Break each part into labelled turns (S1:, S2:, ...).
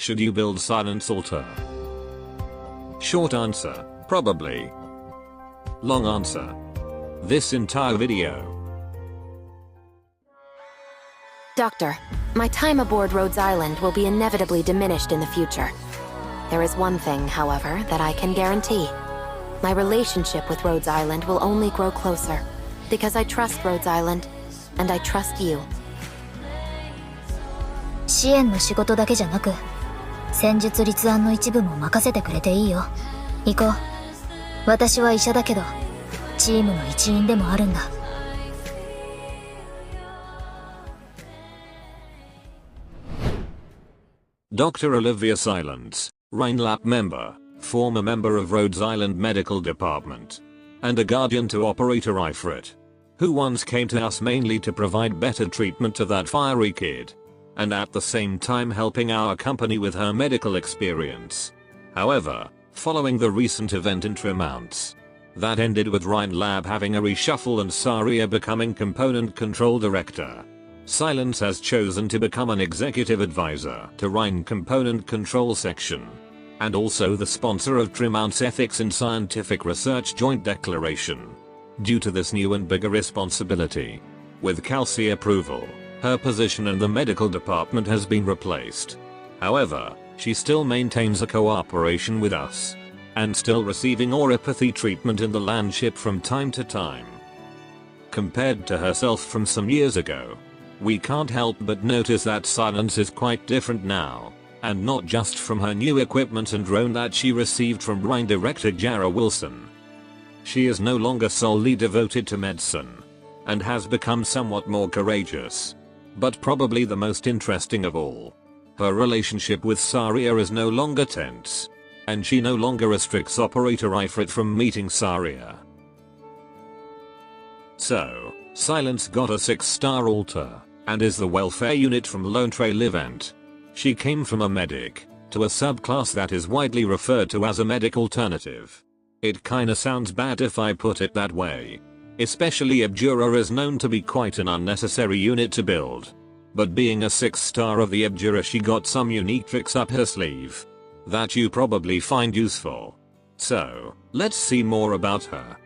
S1: Should you build Silence Altar? Short answer, probably. Long answer, this entire video.
S2: Doctor, my time aboard Rhodes Island will be inevitably diminished in the future. There is one thing, however, that I can guarantee. My relationship with Rhodes Island will only grow closer, because I trust Rhodes Island, and I trust you.
S3: 支援の仕事だけじゃなく、戦術立案の一部も任せてくれていいよ。行こう。私は医者だけど、チームの一員でもあるんだ。
S1: Dr. Olivia Silence, Rhinelap member, former member of Rhodes Island Medical Department, and a guardian to Operator Ifrit, who once came to us mainly to provide better treatment to that fiery kid, and at the same time helping our company with her medical experience. However, following the recent event in Tremounts, that ended with Rhinelab having a reshuffle and Saria becoming Component Control Director, Silence has chosen to become an executive advisor to Rhine Component Control Section, and also the sponsor of Tremounts Ethics in Scientific Research Joint Declaration. Due to this new and bigger responsibility, with Calci approval, her position in the medical department has been replaced. However, she still maintains a cooperation with us, and still receiving oropathy treatment in the land ship from time to time. Compared to herself from some years ago, we can't help but notice that Silence is quite different now, and not just from her new equipment and drone that she received from Rhine Director Jara Wilson. She is no longer solely devoted to medicine, and has become somewhat more courageous. But probably the most interesting of all, her relationship with Saria is no longer tense, and she no longer restricts Operator Ifrit from meeting Saria. So, Silence got a 6-star altar, and is the welfare unit from Lone Trail event. She came from a medic, to a subclass that is widely referred to as a medic alternative. It kinda sounds bad if I put it that way. Especially Abjura is known to be quite an unnecessary unit to build. But being a 6-star of the Abjura, she got some unique tricks up her sleeve that you probably find useful. So, let's see more about her.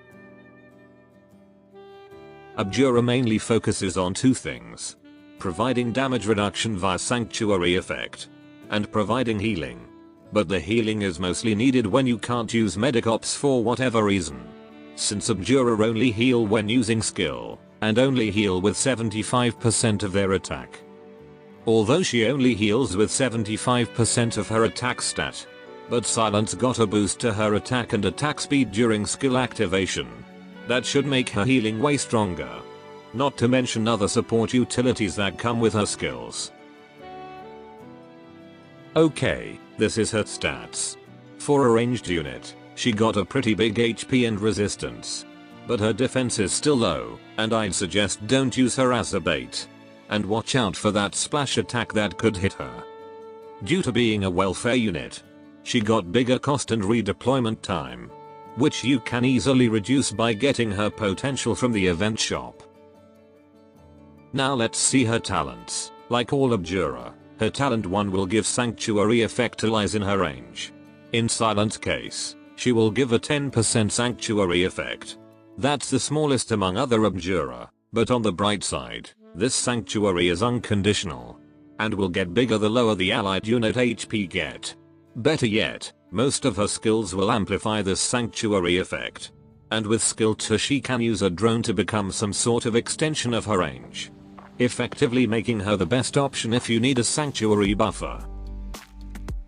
S1: Abjura mainly focuses on two things: providing damage reduction via Sanctuary effect, and providing healing. But the healing is mostly needed when you can't use medic ops for whatever reason. Since Abjura only heal when using skill, and only heal with 75% of their attack. Although she only heals with 75% of her attack stat, but Silence got a boost to her attack and attack speed during skill activation. That should make her healing way stronger. Not to mention other support utilities that come with her skills. Okay, this is her stats. For a ranged unit, she got a pretty big HP and resistance. But her defense is still low, and I'd suggest don't use her as a bait. And watch out for that splash attack that could hit her. Due to being a welfare unit, she got bigger cost and redeployment time, which you can easily reduce by getting her potential from the event shop. Now let's see her talents. Like all Abjura, her talent 1 will give Sanctuary effect to lies in her range. In Silence case, she will give a 10% Sanctuary effect. That's the smallest among other Abjura, but on the bright side, this Sanctuary is unconditional, and will get bigger the lower the allied unit HP get. Better yet, most of her skills will amplify this Sanctuary effect. And with skill 2 she can use a drone to become some sort of extension of her range, effectively making her the best option if you need a Sanctuary buffer.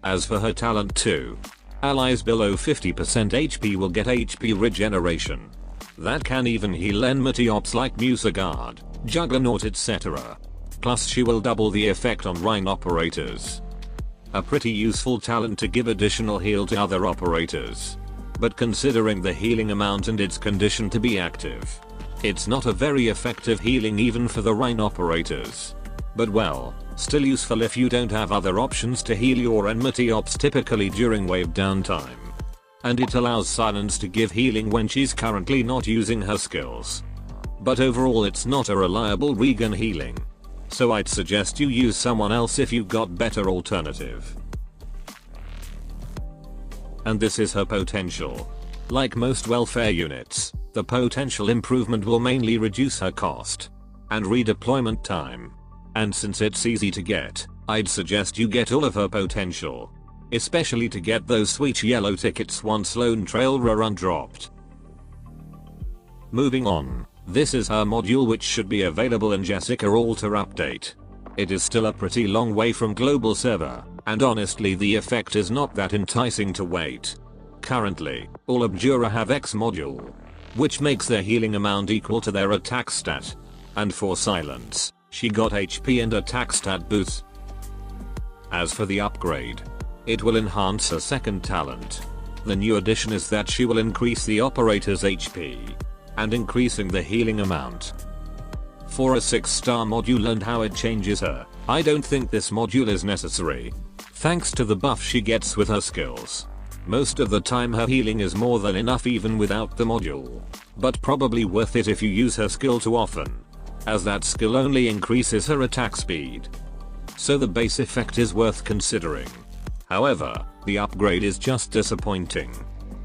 S1: As for her talent 2, allies below 50% HP will get HP regeneration. That can even heal enmity ops like Musa Guard, Juggernaut etc. Plus she will double the effect on Rhine operators. A pretty useful talent to give additional heal to other operators. But considering the healing amount and its condition to be active, it's not a very effective healing even for the Rhine operators. But well, still useful if you don't have other options to heal your enmity ops typically during wave downtime. And it allows Silence to give healing when she's currently not using her skills. But overall it's not a reliable regen healing. So I'd suggest you use someone else if you've got better alternative. and this is her potential. Like most welfare units, the potential improvement will mainly reduce her cost and redeployment time. And since it's easy to get, I'd suggest you get all of her potential. Especially to get those sweet yellow tickets once Lone Trail run dropped. Moving on, this is her module, which should be available in Jessica Alter update. It is still a pretty long way from global server, and honestly the effect is not that enticing to wait. Currently, all Abjura have X module, which makes their healing amount equal to their attack stat. And for Silence, she got HP and attack stat boost. As for the upgrade, it will enhance her second talent. The new addition is that she will increase the operator's HP and increasing the healing amount. For a 6-star module and how it changes her, I don't think this module is necessary, thanks to the buff she gets with her skills. Most of the time her healing is more than enough even without the module, but probably worth it if you use her skill too often, as that skill only increases her attack speed. So the base effect is worth considering. However, the upgrade is just disappointing.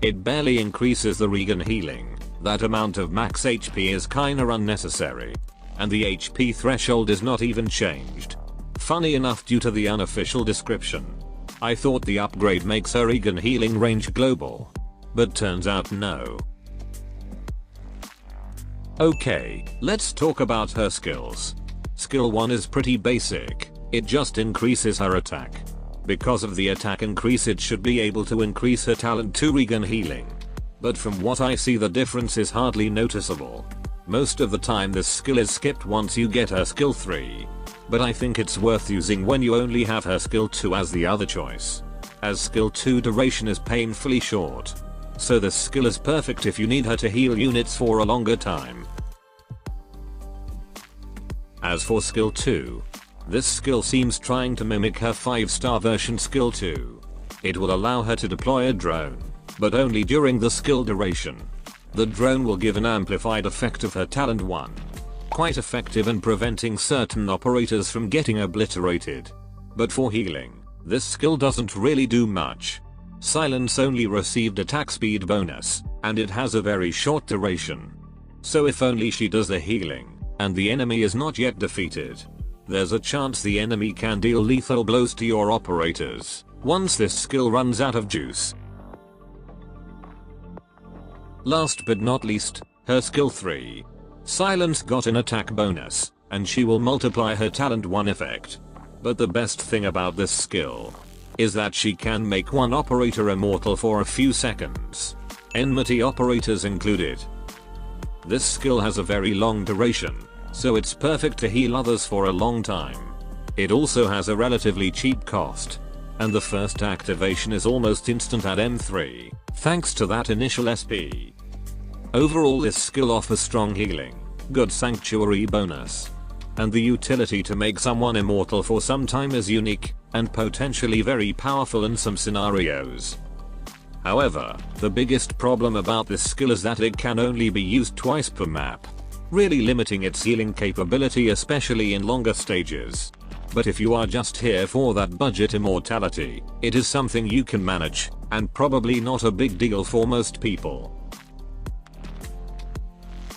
S1: It barely increases the regen healing. That amount of max HP is kinda unnecessary. And the HP threshold is not even changed. Funny enough, due to the unofficial description, I thought the upgrade makes her regen healing range global. But turns out no. Okay, let's talk about her skills. Skill 1 is pretty basic. It just increases her attack. Because of the attack increase, it should be able to increase her talent 2 regen healing. But from what I see, the difference is hardly noticeable. Most of the time this skill is skipped once you get her skill 3. But I think it's worth using when you only have her skill 2 as the other choice, as skill 2 duration is painfully short. So this skill is perfect if you need her to heal units for a longer time. As for skill 2, this skill seems trying to mimic her 5-star version skill 2. It will allow her to deploy a drone, but only during the skill duration. The drone will give an amplified effect of her talent 1. Quite effective in preventing certain operators from getting obliterated. But for healing, this skill doesn't really do much. Silence only received attack speed bonus, and it has a very short duration. So if only she does the healing, and the enemy is not yet defeated, there's a chance the enemy can deal lethal blows to your operators once this skill runs out of juice. Last but not least, her skill 3. Silence got an attack bonus, and she will multiply her talent 1 effect. But the best thing about this skill is that she can make one operator immortal for a few seconds, enmity operators included. This skill has a very long duration, so it's perfect to heal others for a long time. It also has a relatively cheap cost, and the first activation is almost instant at M3, thanks to that initial SP. Overall, this skill offers strong healing, good sanctuary bonus, and the utility to make someone immortal for some time is unique, and potentially very powerful in some scenarios. However, the biggest problem about this skill is that it can only be used twice per map, really limiting its healing capability, especially in longer stages. But if you are just here for that budget immortality, it is something you can manage, and probably not a big deal for most people.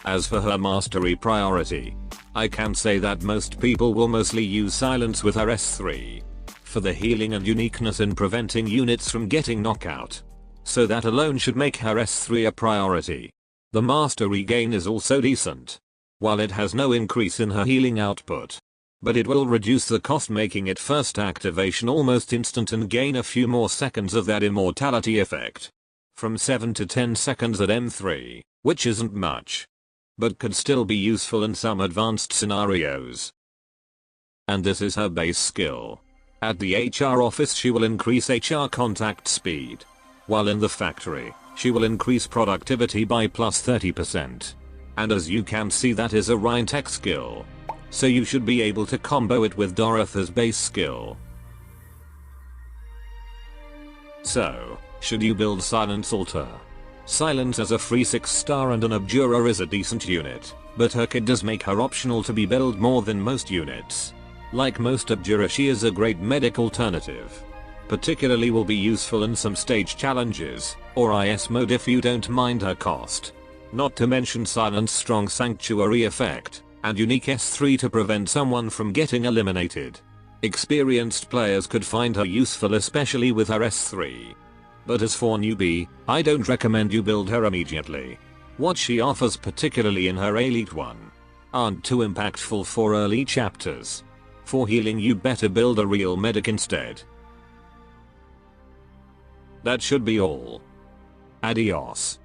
S1: As for her mastery priority, I can say that most people will mostly use Silence with her S3 for the healing and uniqueness in preventing units from getting knockout. So that alone should make her S3 a priority. The mastery gain is also decent, while it has no increase in her healing output. But it will reduce the cost, making it first activation almost instant and gain a few more seconds of that immortality effect. From 7 to 10 seconds at M3, which isn't much, but could still be useful in some advanced scenarios. And this is her base skill. At the HR office she will increase HR contact speed, while in the factory, she will increase productivity by plus 30%. And as you can see, that is a Rhine tech skill. So you should be able to combo it with Dorotha's base skill. So, should you build Silence Alter? Silence as a free 6-star and an Abjura is a decent unit, but her kit does make her optional to be built more than most units. Like most Abjura, she is a great medic alternative. Particularly will be useful in some stage challenges, or IS mode if you don't mind her cost. Not to mention Silent's strong sanctuary effect, and unique S3 to prevent someone from getting eliminated. Experienced players could find her useful, especially with her S3. But as for newbie, I don't recommend you build her immediately. What she offers, particularly in her Elite 1, aren't too impactful for early chapters. For healing, you better build a real medic instead. That should be all. Adios.